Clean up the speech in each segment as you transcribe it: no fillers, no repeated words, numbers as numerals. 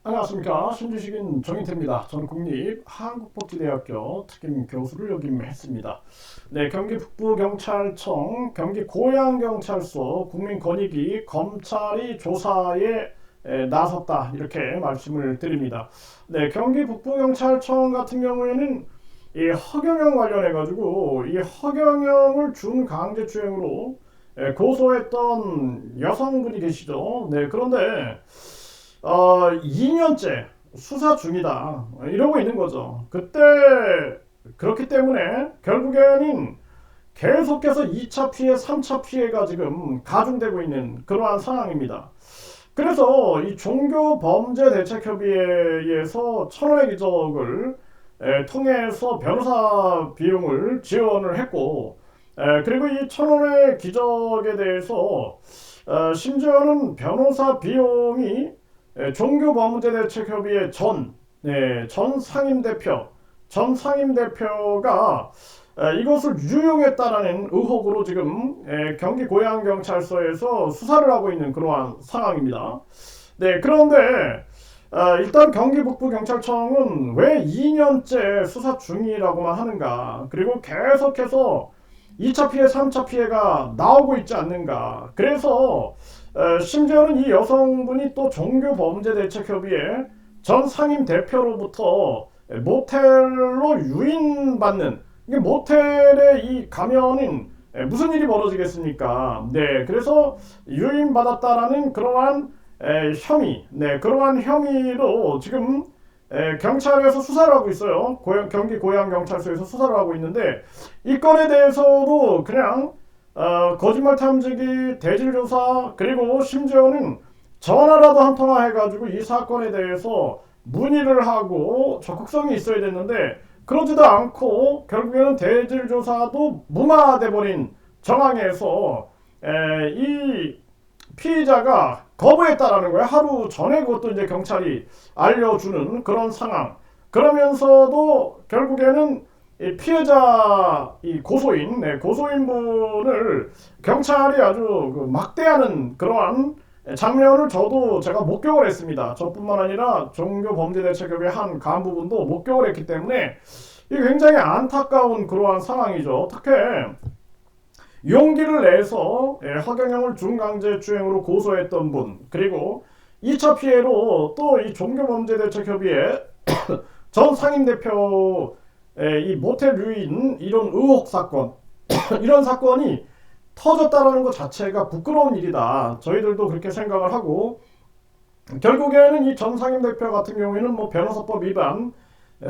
안녕하십니까. 신주식인 정인태입니다. 저는 국립한국복지대학교 특임 교수를 역임했습니다. 네, 경기 북부경찰청, 경기 고양경찰서 국민권익위 검찰이 조사에 나섰다 이렇게 말씀을 드립니다. 네, 경기 북부경찰청 같은 경우에는 이 허경영 관련해 가지고 이 허경영을 준강제추행으로 고소했던 여성분이 계시죠. 네, 그런데 2년째 수사 중이다 이러고 있는 거죠. 그때 그렇기 때문에 결국에는 계속해서 2차 피해, 3차 피해가 지금 가중되고 있는 그러한 상황입니다. 그래서 이 종교범죄대책협의회에서 1,000원의 기적을 통해서 변호사 비용을 지원을 했고, 그리고 이 1,000원의 기적에 대해서 심지어는 변호사 비용이 종교범죄대책협의회 전 상임대표가 이것을 유용했다라는 의혹으로 지금 경기 고양경찰서에서 수사를 하고 있는 그러한 상황입니다. 네, 그런데 일단 경기 북부경찰청은 왜 2년째 수사 중이라고만 하는가? 그리고 계속해서 2차 피해, 3차 피해가 나오고 있지 않는가? 그래서 심지어는 이 여성분이 또 종교범죄대책협의회 전 상임 대표로부터 모텔로 유인받는, 이게 모텔에 이 가면은 무슨 일이 벌어지겠습니까? 네, 그래서 유인받았다라는 그러한 혐의, 네, 그러한 혐의로 지금 경찰에서 수사를 하고 있어요. 경기 고양경찰서에서 수사를 하고 있는데 이 건에 대해서도 그냥 거짓말 탐지기, 대질조사, 그리고 심지어는 전화라도 한 통화 해가지고 이 사건에 대해서 문의를 하고 적극성이 있어야 됐는데 그러지도 않고 결국에는 대질조사도 무마돼 버린 정황에서 이 피의자가 거부했다라는 거예요. 하루 전에 그것도 이제 경찰이 알려주는 그런 상황. 그러면서도 결국에는 이 피해자, 이 고소인분을 경찰이 아주 막대하는 그러한 장면을 제가 목격을 했습니다. 저뿐만 아니라 종교범죄대책협의 한 간부분도 목격을 했기 때문에 이게 굉장히 안타까운 그러한 상황이죠. 특히 용기를 내서 허경영을 중강제추행으로 고소했던 분, 그리고 2차 피해로 또 이 종교범죄대책협의회 전 상임대표 이 모텔 유인 이런 의혹 사건 이런 사건이 터졌다라는 것 자체가 부끄러운 일이다. 저희들도 그렇게 생각을 하고 결국에는 이 전 상임대표 같은 경우에는 뭐 변호사법 위반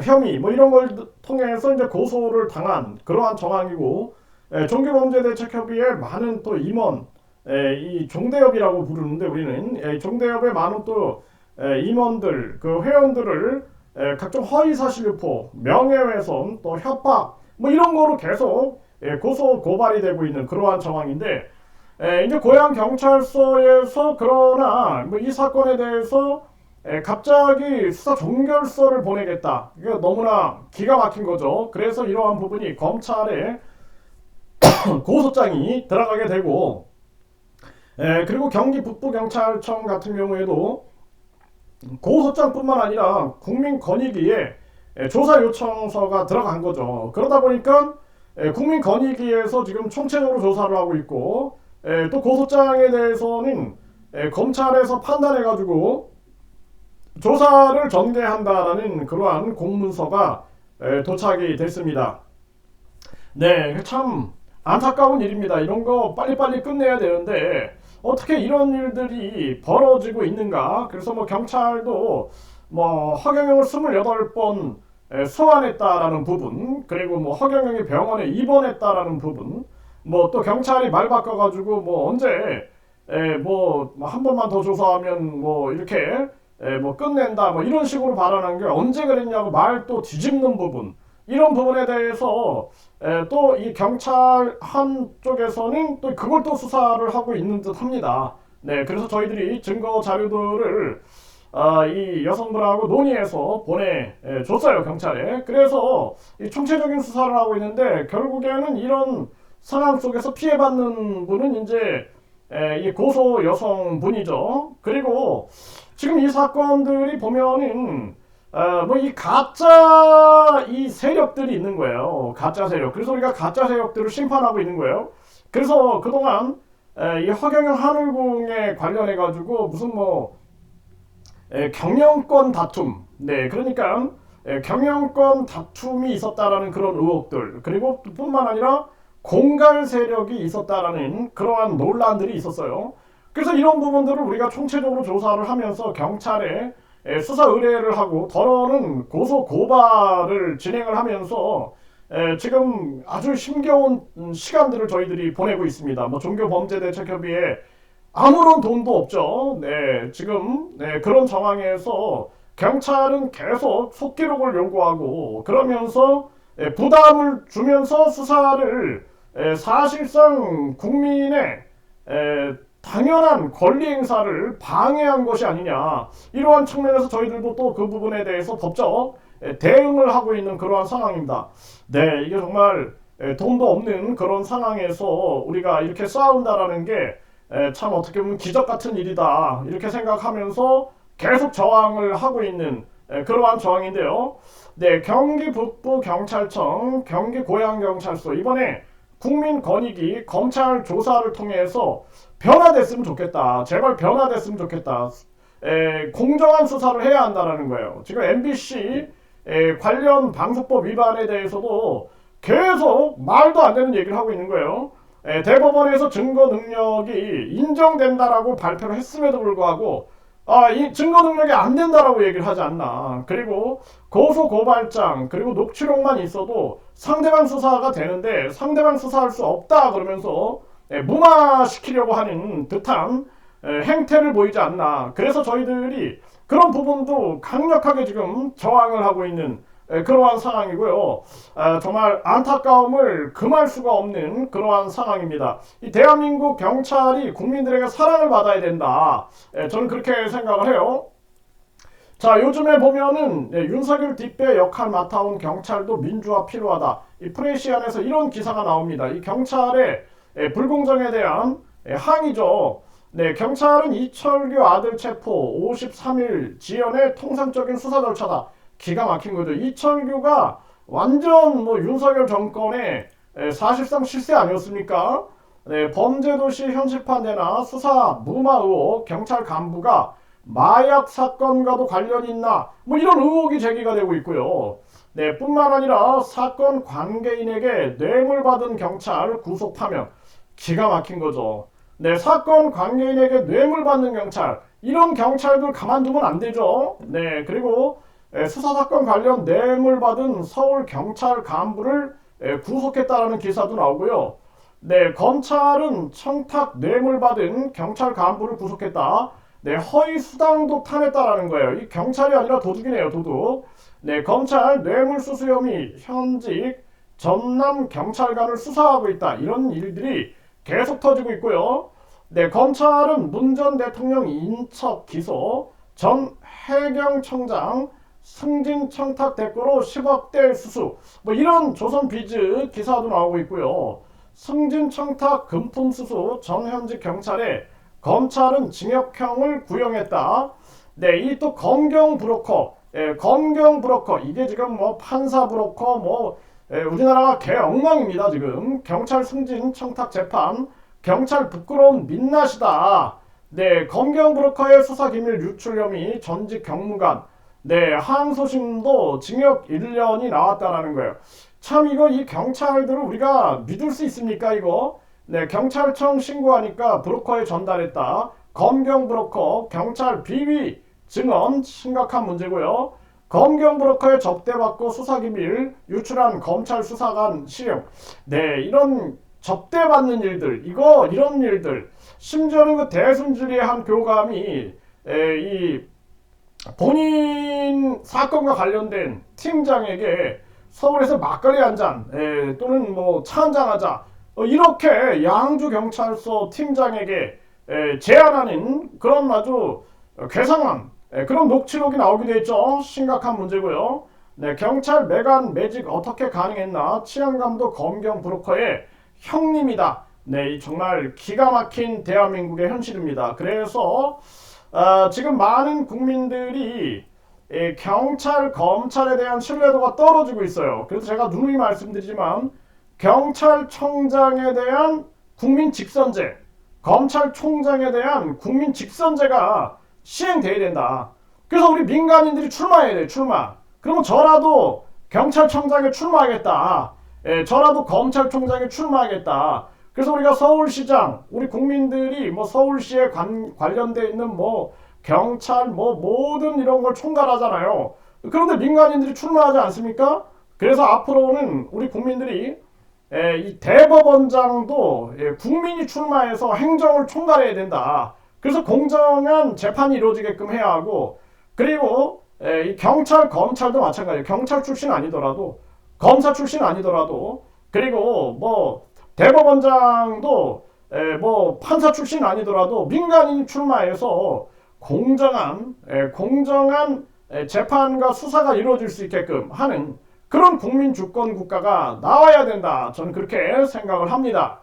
혐의 뭐 이런 걸 통해서 이제 고소를 당한 그러한 정황이고 종교범죄대책협의회 많은 또 임원 이 종대협이라고 부르는데 우리는 종대협의 많은 또 임원들 그 회원들을 각종 허위사실 유포, 명예훼손, 또 협박 뭐 이런 거로 계속 고소 고발이 되고 있는 그러한 정황인데 이제 고양 경찰서에서 그러나 뭐 이 사건에 대해서 갑자기 수사 종결서를 보내겠다. 이게 너무나 기가 막힌 거죠. 그래서 이러한 부분이 검찰에 고소장이 들어가게 되고 그리고 경기 북부경찰청 같은 경우에도 고소장뿐만 아니라 국민권익위에 조사 요청서가 들어간 거죠. 그러다 보니까 국민권익위에서 지금 총체적으로 조사를 하고 있고 또 고소장에 대해서는 검찰에서 판단해가지고 조사를 전개한다라는 그러한 공문서가 도착이 됐습니다. 네, 참 안타까운 일입니다. 이런 거 빨리빨리 끝내야 되는데 어떻게 이런 일들이 벌어지고 있는가? 그래서 뭐 경찰도 뭐 허경영을 28번 소환했다라는 부분, 그리고 뭐 허경영이 병원에 입원했다라는 부분, 뭐 또 경찰이 말 바꿔가지고 뭐 언제 뭐 한 번만 더 조사하면 뭐 이렇게 뭐 끝낸다 뭐 이런 식으로 발언한 게 언제 그랬냐고 말 또 뒤집는 부분. 이런 부분에 대해서 또 이 경찰 한쪽에서는 또 그걸 또 수사를 하고 있는 듯 합니다. 네, 그래서 저희들이 증거 자료들을 이 여성분하고 논의해서 보내줬어요, 경찰에. 그래서 이 총체적인 수사를 하고 있는데 결국에는 이런 상황 속에서 피해받는 분은 이제 이 고소 여성분이죠. 그리고 지금 이 사건들이 보면은 뭐 이 가짜 이 세력들이 있는 거예요. 가짜 세력. 그래서 우리가 가짜 세력들을 심판하고 있는 거예요. 그래서 그동안 이 허경영 한울궁에 관련해 가지고 무슨 뭐 경영권 다툼, 네, 그러니까 경영권 다툼이 있었다라는 그런 의혹들, 그리고 뿐만 아니라 공갈 세력이 있었다라는 그러한 논란들이 있었어요. 그래서 이런 부분들을 우리가 총체적으로 조사를 하면서 경찰에 수사 의뢰를 하고 더러는 고소 고발을 진행을 하면서 지금 아주 힘겨운 시간들을 저희들이 보내고 있습니다. 뭐 종교범죄대책협의회 아무런 돈도 없죠. 네, 지금 그런 상황에서 경찰은 계속 속기록을 요구하고 그러면서 부담을 주면서 수사를 사실상 국민의 당연한 권리 행사를 방해한 것이 아니냐. 이러한 측면에서 저희들도 또 그 부분에 대해서 법적 대응을 하고 있는 그러한 상황입니다. 네, 이게 정말 돈도 없는 그런 상황에서 우리가 이렇게 싸운다라는 게 참 어떻게 보면 기적 같은 일이다 이렇게 생각하면서 계속 저항을 하고 있는 그러한 저항인데요. 네, 경기 북부 경찰청, 경기 고양경찰서 이번에 국민권익위 검찰 조사를 통해서 변화됐으면 좋겠다. 제발 변화됐으면 좋겠다. 공정한 수사를 해야 한다라는 거예요. 지금 MBC 관련 방송법 위반에 대해서도 계속 말도 안 되는 얘기를 하고 있는 거예요. 대법원에서 증거 능력이 인정된다라고 발표를 했음에도 불구하고 이 증거 능력이 안 된다라고 얘기를 하지 않나. 그리고 고소 고발장 그리고 녹취록만 있어도 상대방 수사가 되는데 상대방 수사할 수 없다 그러면서 무마시키려고 하는 듯한 행태를 보이지 않나. 그래서 저희들이 그런 부분도 강력하게 지금 저항을 하고 있는 그러한 상황이고요. 정말 안타까움을 금할 수가 없는 그러한 상황입니다. 이 대한민국 경찰이 국민들에게 사랑을 받아야 된다. 저는 그렇게 생각을 해요. 자, 요즘에 보면은 윤석열 뒷배 역할 맡아온 경찰도 민주화 필요하다. 이 프레시안에서 이런 기사가 나옵니다. 이 경찰의 불공정에 대한 항의죠. 네, 경찰은 이철규 아들 체포 53일 지연의 통상적인 수사 절차다. 기가 막힌 거죠. 이철규가 완전 뭐 윤석열 정권의 사실상 실세 아니었습니까? 네, 범죄도시 현실판대나 수사 무마 의혹 경찰 간부가 마약 사건과도 관련이 있나 뭐 이런 의혹이 제기가 되고 있고요. 네, 뿐만 아니라 사건 관계인에게 뇌물 받은 경찰 구속 파면 기가 막힌 거죠. 네, 사건 관계인에게 뇌물 받는 경찰 이런 경찰들 가만두면 안 되죠. 네, 그리고 수사사건 관련 뇌물 받은 서울 경찰 간부를 구속했다라는 기사도 나오고요. 네, 검찰은 청탁 뇌물 받은 경찰 간부를 구속했다. 네, 허위 수당도 탄했다라는 거예요. 이 경찰이 아니라 도둑이네요, 도둑. 네, 검찰 뇌물수수 혐의 현직 전남 경찰관을 수사하고 있다. 이런 일들이 계속 터지고 있고요. 네, 검찰은 문 전 대통령 인척 기소, 전 해경청장 승진 청탁 대꾸로 10억대 수수 뭐 이런 조선비즈 기사도 나오고 있고요. 승진 청탁 금품 수수 전 현직 경찰에 검찰은 징역형을 구형했다. 네, 이 또 검경 브로커, 검경 브로커 이게 지금 뭐 판사 브로커 뭐 우리나라가 개엉망입니다. 지금 경찰 승진 청탁 재판 경찰 부끄러운 민낯이다. 네, 검경 브로커의 수사 기밀 유출 혐의 전직 경무관 네, 항소심도 징역 1년이 나왔다라는 거예요. 참 이거 이 경찰들을 우리가 믿을 수 있습니까 이거? 네, 경찰청 신고하니까 브로커에 전달했다. 검경 브로커, 경찰 비위 증언 심각한 문제고요. 검경 브로커에 접대받고 수사기밀 유출한 검찰 수사관 실형. 네, 이런 접대받는 일들, 이런 일들. 심지어는 그 대순주리의 한 교감이 이 본인 사건과 관련된 팀장에게 서울에서 막걸리 한 잔 또는 뭐 차 한 잔 하자 이렇게 양주경찰서 팀장에게 제안하는 그런 아주 괴상한 그런 녹취록이 나오기도 했죠. 심각한 문제고요. 네, 경찰 매간 매직 어떻게 가능했나 치안감독 검경 브로커의 형님이다. 네, 정말 기가 막힌 대한민국의 현실입니다. 그래서 지금 많은 국민들이 경찰, 검찰에 대한 신뢰도가 떨어지고 있어요. 그래서 제가 누누이 말씀드리지만 경찰청장에 대한 국민 직선제, 검찰총장에 대한 국민 직선제가 시행돼야 된다. 그래서 우리 민간인들이 출마해야 돼요. 출마. 그러면 저라도 경찰청장에 출마하겠다. 저라도 검찰총장에 출마하겠다. 그래서 우리가 서울시장, 우리 국민들이 뭐 서울시에 관련돼 있는 뭐 경찰 뭐 모든 이런 걸 총괄하잖아요. 그런데 민간인들이 출마하지 않습니까? 그래서 앞으로는 우리 국민들이 이 대법원장도 국민이 출마해서 행정을 총괄해야 된다. 그래서 공정한 재판이 이루어지게끔 해야 하고, 그리고 이 경찰, 검찰도 마찬가지예요. 경찰 출신 아니더라도, 검사 출신 아니더라도, 그리고 뭐 대법원장도 뭐 판사 출신 아니더라도 민간인이 출마해서 공정한 재판과 수사가 이루어질 수 있게끔 하는 그런 국민 주권 국가가 나와야 된다. 저는 그렇게 생각을 합니다.